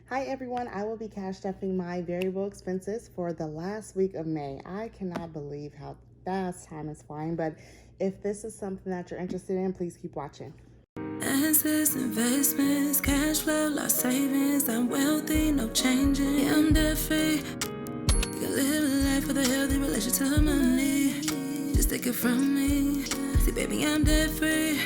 Hi everyone, I will be cash stuffing my variable expenses for the last week of May. I cannot believe how fast time is flying, but if this is something that you're interested in, please keep watching. Assets, investments, cash flow, life savings. I'm wealthy, no changing. Yeah, I'm debt free. You can live a life with a healthy relation to money. Just take it from me. See, baby, I'm debt free.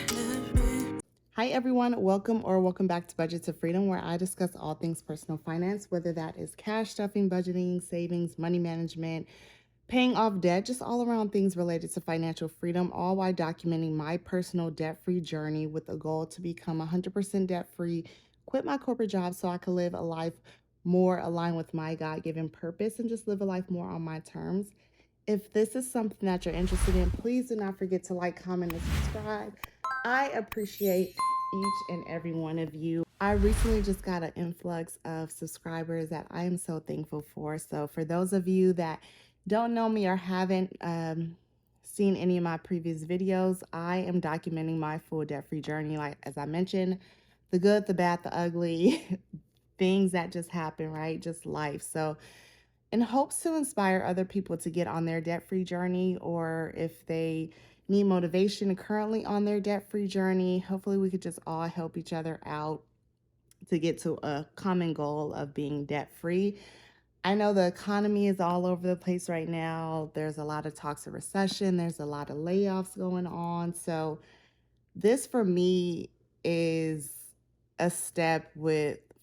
Hi everyone, welcome back to Budget to Freedom, where I discuss all things personal finance, whether that is cash stuffing, budgeting, savings, money management, paying off debt, just all around things related to financial freedom, all while documenting my personal debt-free journey with a goal to become 100% debt-free, quit my corporate job so I could live a life more aligned with my God-given purpose and just live a life more on my terms. If this is something that you're interested in, please do not forget to like, comment, and subscribe. I appreciate each and every one of you. I recently just got an influx of subscribers that I am so thankful for. So for those of you that don't know me or haven't seen any of my previous videos, I am documenting my full debt-free journey. Like, as I mentioned, the good, the bad, the ugly, things that just happen, right? Just life. So in hopes to inspire other people to get on their debt-free journey, or if they need motivation currently on their debt-free journey, hopefully we could just all help each other out to get to a common goal of being debt-free. I know the economy is all over the place right now. There's a lot of talks of recession. There's a lot of layoffs going on. So this for me is a step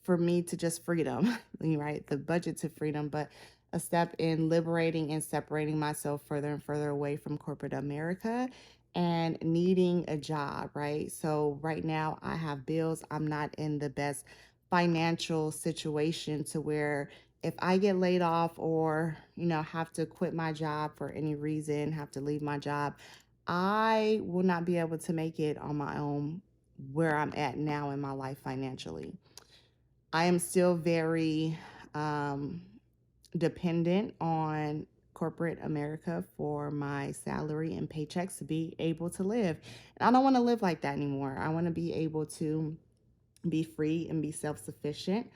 for me to just freedom, right? The budget to freedom, but a step in liberating and separating myself further and further away from corporate America and needing a job, right? So right now I have bills. I'm not in the best financial situation to where if I get laid off or, have to quit my job for any reason, have to leave my job, I will not be able to make it on my own where I'm at now in my life financially. I am still very um, dependent on corporate America for my salary and paychecks to be able to live. And I don't want to live like that anymore. I want to be able to be free and be self-sufficient.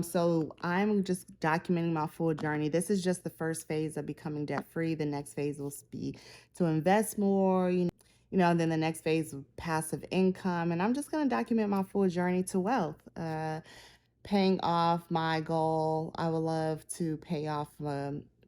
So I'm just documenting my full journey. This is just the first phase of becoming debt-free. The next phase will be to invest more, and then the next phase of passive income. And I'm just going to document my full journey to wealth, paying off my goal. I would love to pay off,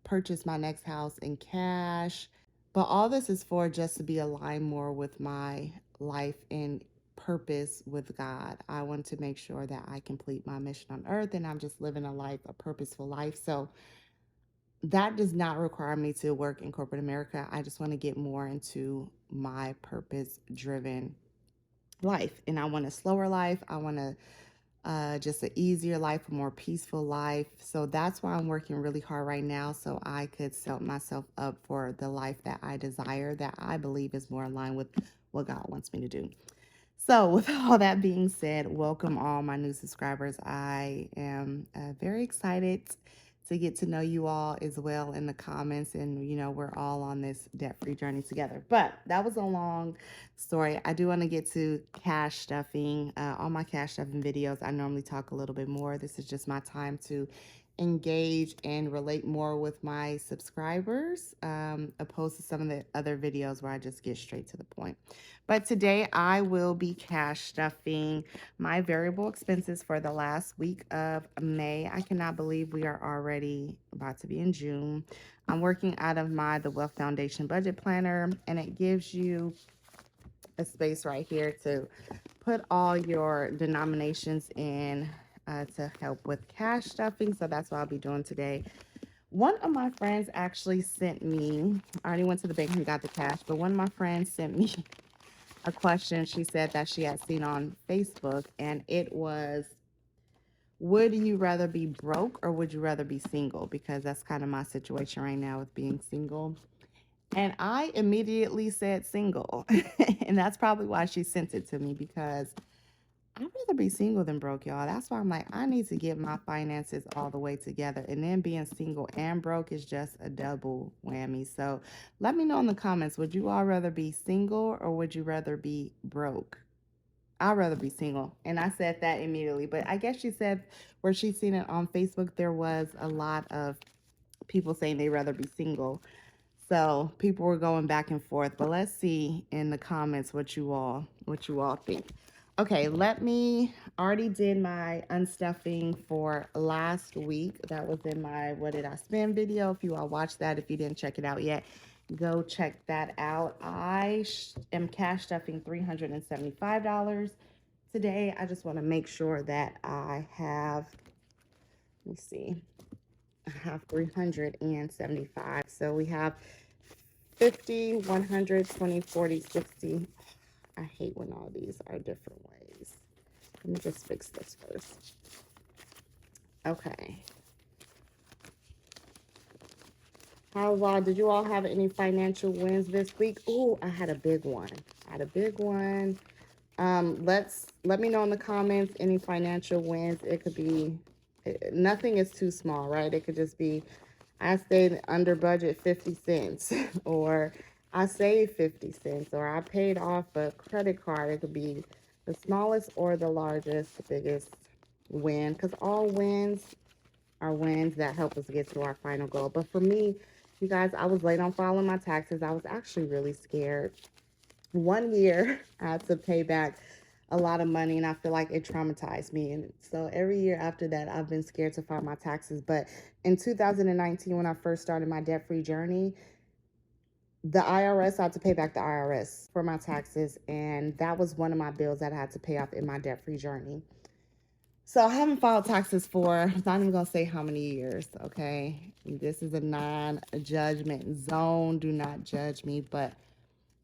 purchase my next house in cash. But all this is for just to be aligned more with my life and purpose with God. I want to make sure that I complete my mission on earth and I'm just living a purposeful life. So that does not require me to work in corporate America. I just want to get more into my purpose driven life. And I want a slower life. I want to just an easier life, a more peaceful life. So that's why I'm working really hard right now so I could set myself up for the life that I desire, that I believe is more aligned with what God wants me to do. So, with all that being said, welcome all my new subscribers. I am very excited to get to know you all as well in the comments. And, we're all on this debt free journey together. But that was a long story. I do want to get to cash stuffing. All my cash stuffing videos, I normally talk a little bit more. This is just my time to engage and relate more with my subscribers, opposed to some of the other videos where I just get straight to the point. But today I will be cash stuffing my variable expenses for the last week of May. I cannot believe we are already about to be in June. I'm working out of the Wealth Foundation budget planner, and it gives you a space right here to put all your denominations in to help with cash stuffing. So that's what I'll be doing today. One of my friends actually sent me, I already went to the bank and got the cash, but one of my friends sent me a question she said that she had seen on Facebook, and it was, would you rather be broke or would you rather be single? Because that's kind of my situation right now with being single. And I immediately said single. And that's probably why she sent it to me, because I'd rather be single than broke, y'all. That's why I'm like, I need to get my finances all the way together. And then being single and broke is just a double whammy. So let me know in the comments, would you all rather be single or would you rather be broke? I'd rather be single. And I said that immediately. But I guess she said where she's seen it on Facebook, there was a lot of people saying they'd rather be single. So people were going back and forth. But let's see in the comments what you all think. Okay, already did my unstuffing for last week. That was in my What Did I Spend video. If you all watched that, if you didn't check it out yet, go check that out. I am cash stuffing $375 today. I just want to make sure that I have, let me see, I have 375. So we have 50, 100, 20, 40, 60. I hate when all these are different ways. Let me just fix this first. Okay. Did you all have any financial wins this week? Ooh, I had a big one. Let me know in the comments any financial wins. It could be, nothing is too small, right? It could just be, I stayed under budget 50 cents, or I saved 50 cents, or I paid off a credit card. It could be the smallest or the largest, the biggest win, because all wins are wins that help us get to our final goal. But for me, you guys, I was late on filing my taxes. I was actually really scared. 1 year, I had to pay back a lot of money, and I feel like it traumatized me. And so every year after that, I've been scared to file my taxes. But in 2019, when I first started my debt-free journey, the IRS, I had to pay back the IRS for my taxes, and that was one of my bills that I had to pay off in my debt-free journey. So I haven't filed taxes for, I'm not even going to say how many years, okay? This is a non-judgment zone. Do not judge me, but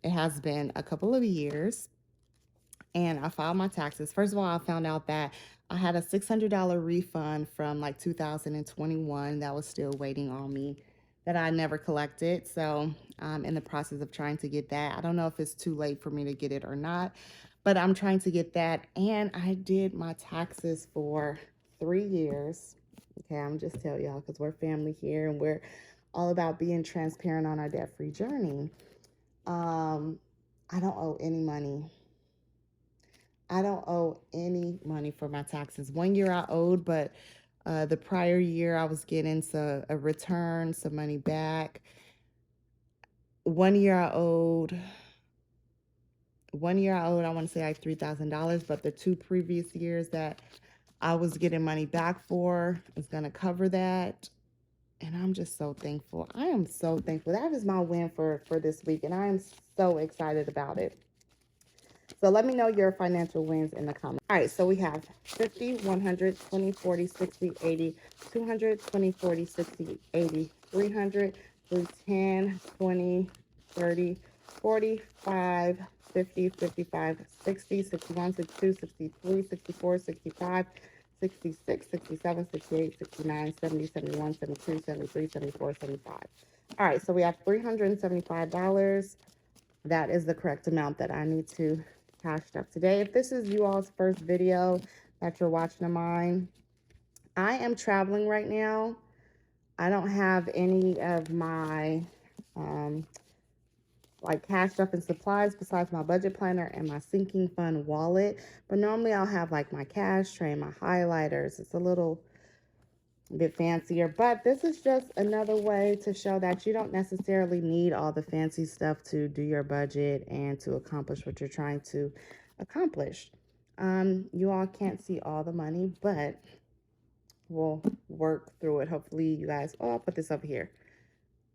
it has been a couple of years, and I filed my taxes. First of all, I found out that I had a $600 refund from like 2021 that was still waiting on me that I never collected. So I'm in the process of trying to get that. I don't know if it's too late for me to get it or not, but I'm trying to get that. And I did my taxes for 3 years. Okay, I'm just tell y'all because we're family here and we're all about being transparent on our debt-free journey. I don't owe any money. I don't owe any money for my taxes. 1 year I owed, but the prior year I was getting a return, some money back. 1 year I owed. 1 year I want to say like $3,000, but the 2 previous years that I was getting money back for is going to cover that. And I'm just so thankful. I am so thankful. That is my win for this week, and I am so excited about it. So let me know your financial wins in the comments. All right, so we have 50, 100, 20, 40, 60, 80, 200, 20, 40, 60, 80, 300, 10, 20, 30, 45, 50, 55, 60, 61, 62, 63, 64, 65, 66, 67, 68, 69, 70, 71, 72, 73, 74, 75. All right, so we have $375. That is the correct amount that I need to cash up today. If this is you all's first video that you're watching of mine, I am traveling right now. I don't have any of my like cash stuff and supplies besides my budget planner and my sinking fund wallet. But normally I'll have like my cash tray, my highlighters. It's a little bit fancier, but this is just another way to show that you don't necessarily need all the fancy stuff to do your budget and to accomplish what you're trying to accomplish. You all can't see all the money, but we'll work through it. Hopefully you guys, I'll put this over here.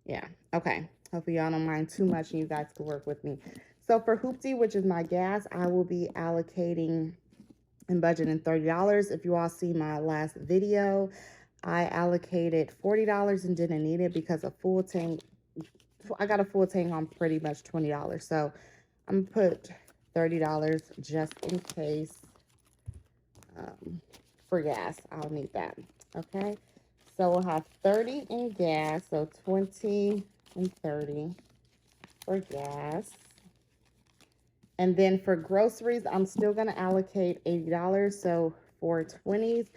Yeah, okay. Hopefully y'all don't mind too much and you guys can work with me. So for Hoopty, which is my gas, I will be allocating and budgeting $30. If you all see my last video, I allocated $40 and didn't need it because a full tank, I got a full tank on pretty much $20. So I'm gonna put $30 just in case for gas. I'll need that. Okay. So we'll have 30 in gas. So 20 and 30 for gas. And then for groceries, I'm still going to allocate $80. So for 20s.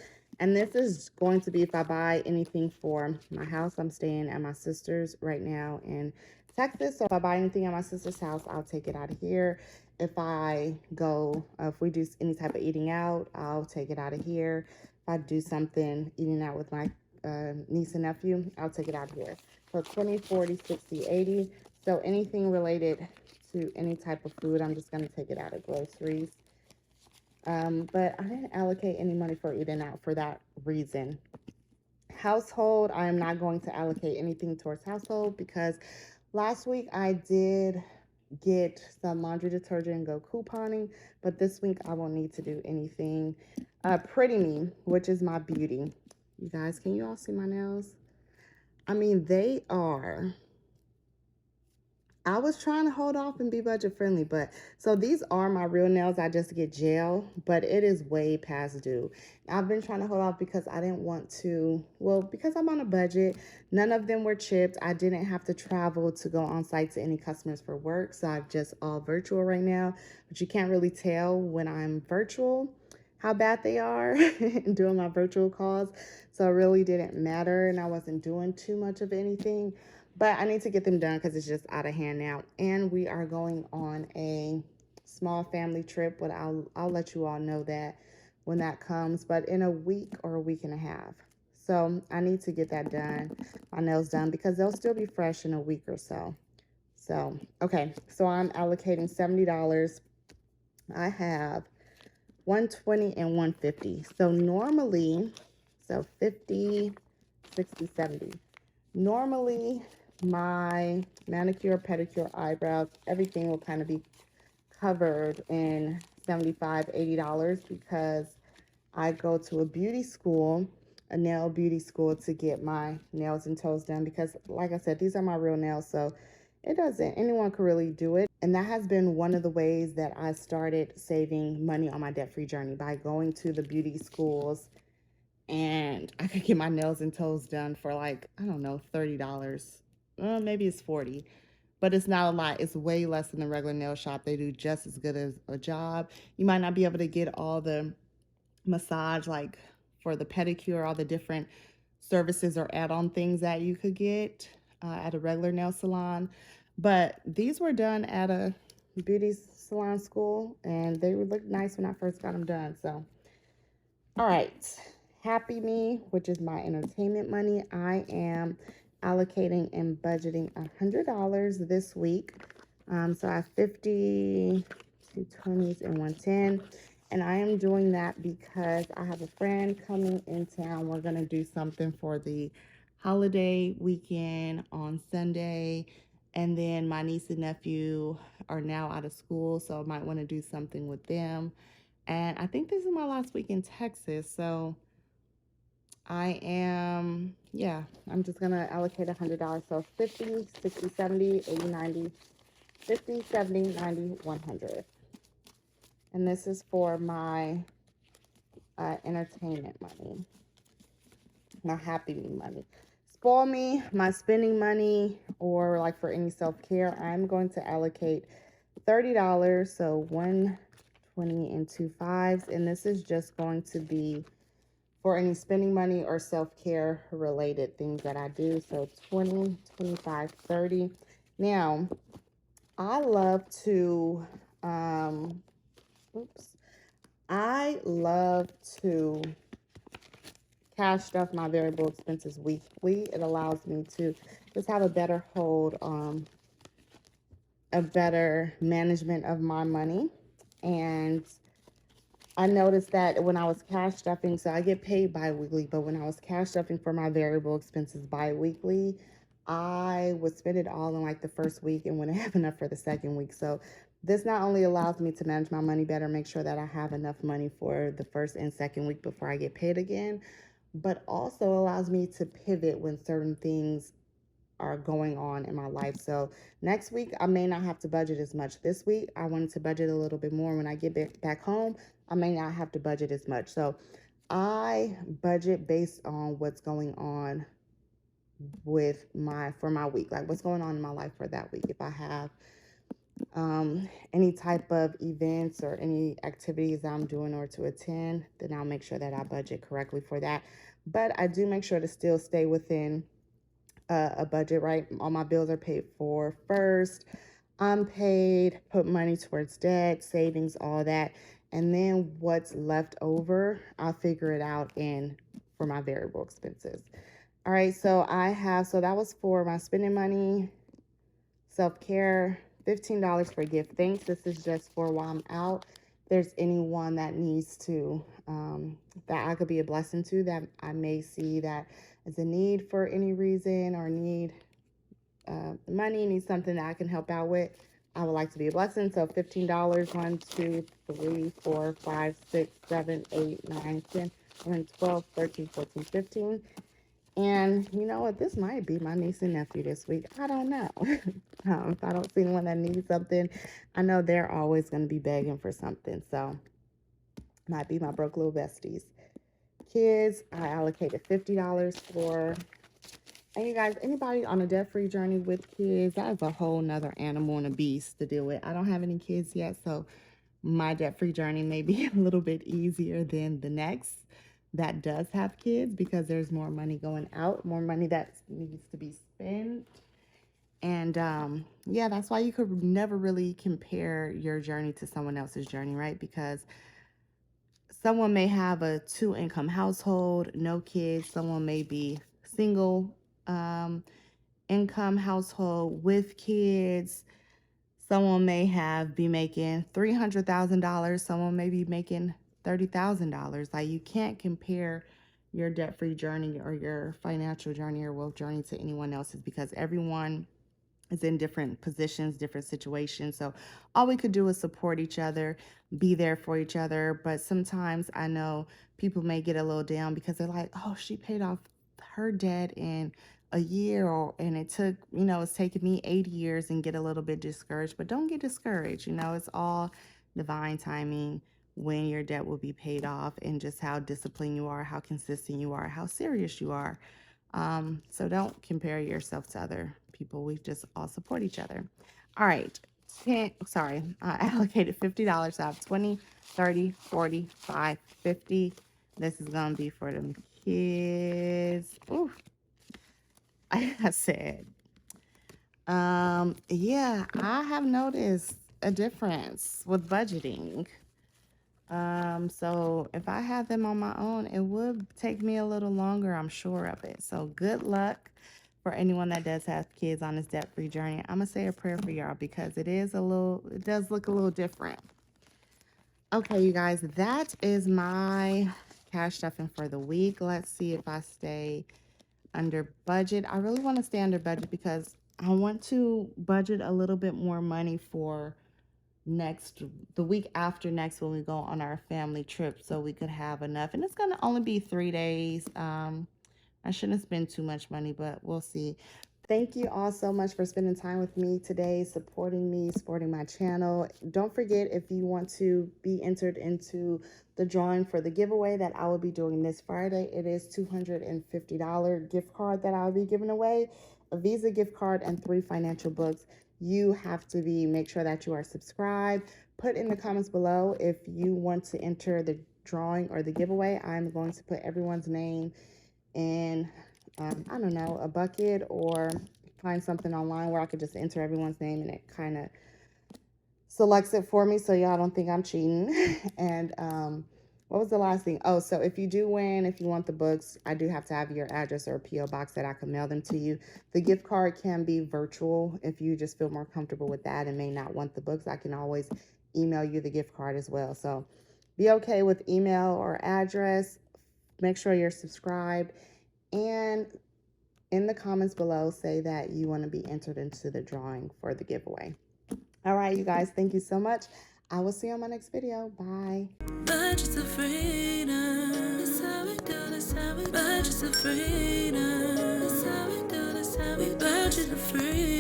And this is going to be if I buy anything for my house. I'm staying at my sister's right now in Texas. So if I buy anything at my sister's house, I'll take it out of here. If we do any type of eating out, I'll take it out of here. If I do something eating out with my niece and nephew, I'll take it out of here. So 20, 40, 60, 80. So anything related to any type of food, I'm just going to take it out of groceries. But I didn't allocate any money for eating out for that reason. Household, I am not going to allocate anything towards household because last week I did get some laundry detergent and go couponing, but this week I won't need to do anything. Pretty Me, which is my beauty. You guys, can you all see my nails? I mean, I was trying to hold off and be budget friendly, but so these are my real nails. I just get gel, but it is way past due. I've been trying to hold off because I didn't want to, well, because I'm on a budget. None of them were chipped. I didn't have to travel to go on site to any customers for work, so I'm just all virtual right now. But you can't really tell when I'm virtual how bad they are doing my virtual calls. So it really didn't matter, and I wasn't doing too much of anything. But I need to get them done because it's just out of hand now. And we are going on a small family trip, but I'll let you all know that when that comes, but in a week or a week and a half. So I need to get that done, my nails done, because they'll still be fresh in a week or so. So, okay, so I'm allocating $70. I have 120 and 150. So normally, 50, 60, 70. Normally, my manicure, pedicure, eyebrows, everything will kind of be covered in $75, $80 because I go to a beauty school, a nail beauty school, to get my nails and toes done because, like I said, these are my real nails, so anyone could really do it. And that has been one of the ways that I started saving money on my debt-free journey, by going to the beauty schools, and I could get my nails and toes done for like, I don't know, $30. Maybe it's 40, but it's not a lot. It's way less than the regular nail shop. They do just as good as a job. You might not be able to get all the massage, like for the pedicure, all the different services or add-on things that you could get at a regular nail salon. But these were done at a beauty salon school, and they would look nice when I first got them done. So, all right. Happy Me, which is my entertainment money, I am allocating and budgeting $100 this week. So I have 50, 220s, and 110. And I am doing that because I have a friend coming in town. We're going to do something for the holiday weekend on Sunday. And then my niece and nephew are now out of school, so I might want to do something with them. And I think this is my last week in Texas, so I'm just going to allocate $100. So 50, 60, 70, 80, 90, 50, 70, 90, 100. And this is for my entertainment money, my Happy Me money. Spoil Me, my spending money, or like for any self-care, I'm going to allocate $30. So 120 and 2 fives. And this is just going to be for any spending money or self-care related things that I do. So 20, 25, 30. Now, I love to, I love to cash stuff my variable expenses weekly. It allows me to just have a better hold on a better management of my money. And I noticed that when I was cash stuffing, so I get paid bi-weekly, but when I was cash stuffing for my variable expenses bi-weekly, I would spend it all in like the first week and wouldn't have enough for the second week. So this not only allows me to manage my money better, make sure that I have enough money for the first and second week before I get paid again, but also allows me to pivot when certain things are going on in my life. So next week, I may not have to budget as much. This week, I wanted to budget a little bit more. When I get back home, I may not have to budget as much. So I budget based on what's going on for my week, like what's going on in my life for that week. If I have any type of events or any activities that I'm doing or to attend, then I'll make sure that I budget correctly for that. But I do make sure to still stay within a budget, right? All my bills are paid for first. unpaid, put money towards debt, savings, all that. And then what's left over, I'll figure it out in for my variable expenses. All right, so that was for my spending money, self-care, $15 for gift thanks. This is just for while I'm out. If there's anyone that needs to, that I could be a blessing to, that I may see that is a need for any reason, or need money, need something that I can help out with, I would like to be a blessing. So $15, 1, 2, 3, 4, 5, 6, 7, 8, 9, 10, 11, 12, 13, 14, 15. And you know what? This might be my niece and nephew this week. I don't know. If I don't see anyone that needs something, I know they're always going to be begging for something. So might be my broke little besties. Kids, I allocated $50 for. And you guys, anybody on a debt-free journey with kids, that is a whole nother animal and a beast to deal with. I don't have any kids yet, so my debt-free journey may be a little bit easier than the next that does have kids, because there's more money going out, more money that needs to be spent. And yeah, that's why you could never really compare your journey to someone else's journey, right? Because someone may have a 2-income household, no kids. Someone may be single income household with kids. Someone may be making $300,000. Someone may be making $30,000. Like, you can't compare your debt-free journey or your financial journey or wealth journey to anyone else's, because everyone is in different positions, different situations. So all we could do is support each other, be there for each other. But sometimes I know people may get a little down because they're like, oh, she paid off her debt in a year, and it took, it's taken me 8 years, and get a little bit discouraged. But don't get discouraged. It's all divine timing when your debt will be paid off, and just how disciplined you are, how consistent you are, how serious you are. So don't compare yourself to other people. We just all support each other. All right. I allocated $50. I have 20, 30, 40, 5, 50. This is going to be for them kids. Ooh. I said, yeah, I have noticed a difference with budgeting. So if I had them on my own, it would take me a little longer, I'm sure of it. So good luck for anyone that does have kids on this debt-free journey. I'm gonna say a prayer for y'all, because it does look a little different. Okay, you guys, that is my cash stuffing for the week. Let's see if I stay under budget. I really want to stay under budget because I want to budget a little bit more money for the week after next, when we go on our family trip, so we could have enough. And it's going to only be 3 days. I shouldn't spend too much money, but we'll see. Thank you all so much for spending time with me today, supporting me, supporting my channel. Don't forget, if you want to be entered into the drawing for the giveaway that I will be doing this Friday, it is $250 gift card that I'll be giving away, a Visa gift card, and 3 financial books. You have to make sure that you are subscribed. Put in the comments below if you want to enter the drawing or the giveaway. I'm going to put everyone's name in, I don't know, a bucket, or find something online where I could just enter everyone's name and it kind of selects it for me, so y'all don't think I'm cheating. And what was the last thing? Oh, so if you do win, if you want the books, I do have to have your address or a P.O. box that I can mail them to you. The gift card can be virtual if you just feel more comfortable with that and may not want the books. I can always email you the gift card as well. So be okay with email or address. Make sure you're subscribed. And in the comments below, say that you want to be entered into the drawing for the giveaway. All right, you guys, thank you so much. I will see you on my next video. Bye. Budgets of freedom. That's how we do, that's how we budgets of freedom. That's how we do, that's how we budget of freedom.